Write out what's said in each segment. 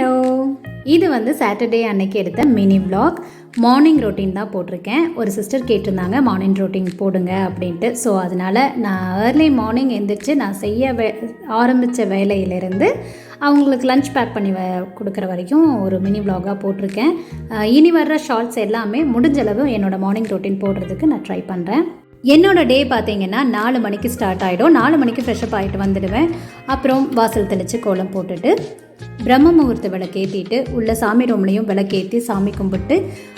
Hello, இது வந்து Saturday அன்னைக்கு எடுத்த மினி vlog. மார்னிங் ரொட்டீன் தான் போட்டிருக்கேன். ஒரு சிஸ்டர் கேட்டிருந்தாங்க மார்னிங் ரொட்டீன் போடுங்க அப்படின்ட்டு. ஸோ அதனால் நான் ஏர்லி மார்னிங் எழுந்திரிச்சு நான் செய்ய ஆரம்பித்த வேலையிலேருந்து அவங்களுக்கு லஞ்ச் பேக் பண்ணி கொடுக்குற வரைக்கும் ஒரு மினி vlog-ஆக போட்டிருக்கேன். இனி வர்ற ஷார்ட்ஸ் எல்லாமே முடிஞ்சளவு என்னோடய மார்னிங் ரொட்டீன் போடுறதுக்கு நான் ட்ரை பண்ணுறேன். என்னோடய டே பார்த்தீங்கன்னா 4 மணிக்கு ஸ்டார்ட் ஆகிடும். 4 மணிக்கு ஃப்ரெஷ்அப் ஆகிட்டு வந்துடுவேன். அப்புறம் வாசல் தெளித்து கோலம் போட்டுட்டு பிரம்ம முகூர்த்த விளக்கேற்றிட்டு உள்ள சாமி ரூம்லையும் விளக்கேற்றி சாமி கும்பிட்டு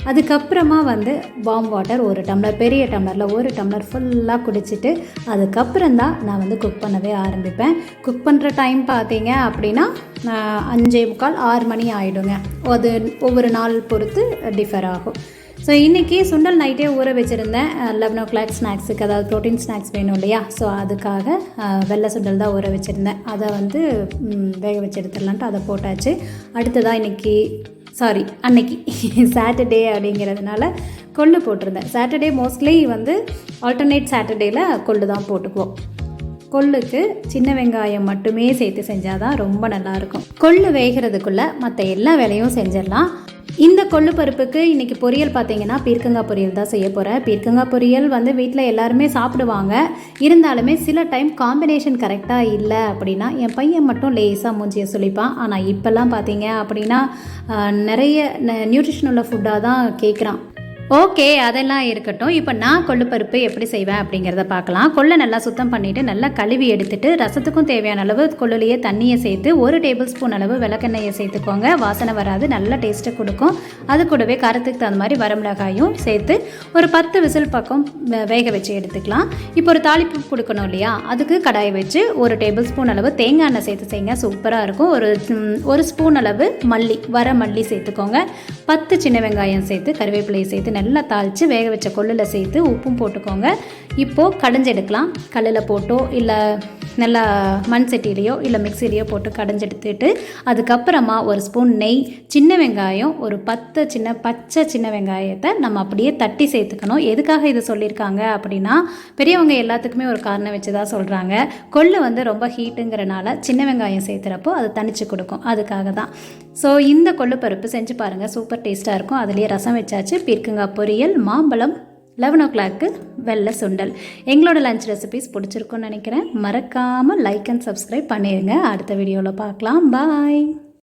அதுக்கப்புறமா வந்து வார்ம் வாட்டர் ஒரு டம்ளர், பெரிய டம்ளரில் ஒரு டம்ளர் ஃபுல்லாக குடிச்சிட்டு அதுக்கப்புறம் தான் நான் வந்து குக் பண்ணவே ஆரம்பிப்பேன். குக் பண்ணுற டைம் பார்த்தீங்க அப்படின்னா 5:45 6 மணி ஆகிடுங்க. அது ஒவ்வொரு நாள் பொறுத்து டிஃபர் ஆகும். ஸோ இன்றைக்கி சுண்டல் நைட்டே ஊற வச்சுருந்தேன். 11 o'clock ஸ்நாக்ஸுக்கு, அதாவது ப்ரோட்டீன் ஸ்நாக்ஸ் வேணும் இல்லையா. ஸோ அதுக்காக வெள்ளை சுண்டல் தான் ஊற வச்சுருந்தேன். அதை வந்து வேக வச்சு எடுத்துடலான்ட்டு அதை போட்டாச்சு. அடுத்ததாக அன்னைக்கு சாட்டர்டே அப்படிங்கிறதுனால கொள்ளு போட்டிருந்தேன். சாட்டர்டே மோஸ்ட்லி வந்து ஆல்டர்னேட் சாட்டர்டேயில் கொள்ளு தான் போட்டுக்குவோம். கொள்ளுக்கு சின்ன வெங்காயம் மட்டுமே சேர்த்து செஞ்சால் தான் ரொம்ப நல்லாயிருக்கும். கொள்ளு வேகிறதுக்குள்ளே மற்ற எல்லா வேலையும் செஞ்சிடலாம். இந்த கொள்ளு பருப்புக்கு இன்றைக்கி பொரியல் பார்த்திங்கன்னா பீர்க்கங்காய் பொரியல் தான் செய்ய போகிறேன். பீர்க்கங்காய் பொரியல் வந்து வீட்டில் எல்லாருமே சாப்பிடுவாங்க. இருந்தாலுமே சில டைம் காம்பினேஷன் கரெக்டாக இல்லை அப்படின்னா என் பையன் மட்டும் லேசாக மூஞ்சியை சொல்லிப்பான். ஆனால் இப்போல்லாம் பார்த்தீங்க அப்படின்னா நிறைய நியூட்ரிஷன் உள்ள ஃபுட்டாக தான் கேட்குறான். ஓகே, அதெல்லாம் இருக்கட்டும். இப்போ நான் கொள்ளு பருப்பு எப்படி செய்வேன் அப்படிங்கிறத பார்க்கலாம். கொள்ளை நல்லா சுத்தம் பண்ணிவிட்டு நல்லா கழுவி எடுத்துகிட்டு ரசத்துக்கும் தேவையான அளவு கொள்ளுலையே தண்ணியை சேர்த்து 1 டேபிள் ஸ்பூன் அளவு விளக்கெண்ணெயை சேர்த்துக்கோங்க. வாசனை வராது, நல்ல டேஸ்ட்டை கொடுக்கும். அது கூடவே காரத்துக்கு தகுந்த மாதிரி வரமிளகாயும் சேர்த்து ஒரு 10 விசில் பக்கம் வேக வச்சு எடுத்துக்கலாம். இப்போ ஒரு தாளிப்பு கொடுக்கணும் இல்லையா, அதுக்கு கடாயை வச்சு 1 டேபிள் ஸ்பூன் அளவு தேங்காய் எண்ணெய் சேர்த்து செய்யுங்க, சூப்பராக இருக்கும். ஒரு ஸ்பூன் அளவு மல்லி சேர்த்துக்கோங்க. 10 சின்ன வெங்காயம் சேர்த்து கருவேப்பிலையை சேர்த்து நல்லா தாளித்து வேக வச்ச கொள்ளில் சேர்த்து உப்பும் போட்டுக்கோங்க. இப்போது கடைஞ்செடுக்கலாம். கல்லில் போட்டோ இல்லை நல்லா மண் சட்டிலேயோ இல்லை மிக்சிலேயோ போட்டு கடைஞ்செடுத்துட்டு அதுக்கப்புறமா 1 ஸ்பூன் நெய், சின்ன வெங்காயம் ஒரு 10 பச்சை சின்ன வெங்காயத்தை நம்ம அப்படியே தட்டி சேர்த்துக்கணும். எதுக்காக இதை சொல்லியிருக்காங்க அப்படின்னா பெரியவங்க எல்லாத்துக்குமே ஒரு காரணம் வச்சு தான் சொல்கிறாங்க. கொள்ளு வந்து ரொம்ப ஹீட்டுங்கிறனால சின்ன வெங்காயம் சேர்த்துறப்போ அது தனிச்சு கொடுக்கும், அதுக்காக தான். ஸோ இந்த கொள்ளு பருப்பு செஞ்சு பாருங்கள், சூப்பர் டேஸ்ட்டாக இருக்கும். அதுலேயே ரசம் வச்சாச்சு, பீர்க்கங்காய் பொரியல், மாம்பழம், 11 o'clock வெள்ளை சுண்டல். எங்களோட லஞ்ச் ரெசிபிஸ் பிடிச்சிருக்குன்னு நினைக்கிறேன். மறக்காமல் லைக் அண்ட் சப்ஸ்கிரைப் பண்ணிடுங்க. அடுத்த வீடியோவில் பார்க்கலாம். பாய்.